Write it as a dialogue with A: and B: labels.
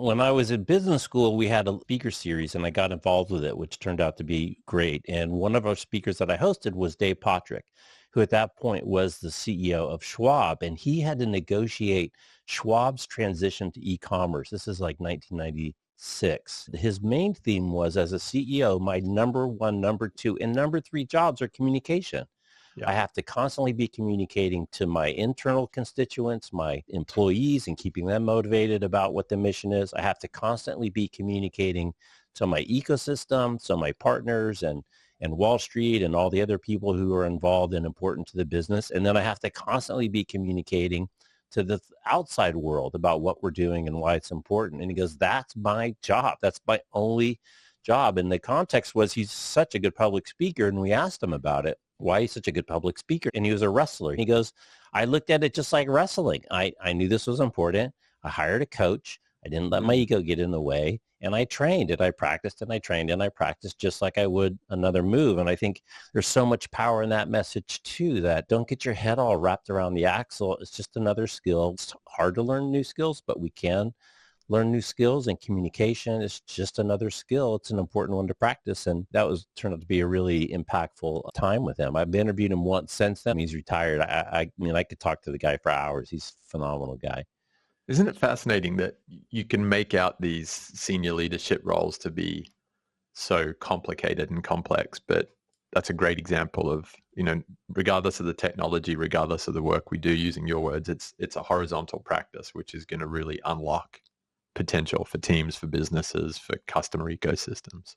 A: When I was in business school, we had a speaker series and I got involved with it, which turned out to be great. And one of our speakers that I hosted was Dave Pottruck, who at that point was the CEO of Schwab. And he had to negotiate Schwab's transition to e-commerce. This is like 1996. His main theme was, as a CEO, my number one, number two, and number three jobs are communication.
B: Yeah.
A: I have to constantly be communicating to my internal constituents, my employees, and keeping them motivated about what the mission is. I have to constantly be communicating to my ecosystem, so my partners and Wall Street and all the other people who are involved and important to the business. And then I have to constantly be communicating to the outside world about what we're doing and why it's important. And he goes, that's my job. That's my only job. And the context was he's such a good public speaker. And we asked him about it, why he's such a good public speaker. And he was a wrestler. He goes, I looked at it just like wrestling. I knew this was important. I hired a coach. I didn't let my ego get in the way. And I trained and I practiced and I trained and I practiced just like I would another move. And I think there's so much power in that message too, that don't get your head all wrapped around the axle. It's just another skill. It's hard to learn new skills, but we can learn new skills, and communication is just another skill. It's an important one to practice. And that turned out to be a really impactful time with him. I've interviewed him once since then. He's retired. I mean, I could talk to the guy for hours. He's a phenomenal guy.
B: Isn't it fascinating that you can make out these senior leadership roles to be so complicated and complex, but that's a great example of, regardless of the technology, regardless of the work we do, using your words, it's a horizontal practice, which is going to really unlock potential for teams, for businesses, for customer ecosystems.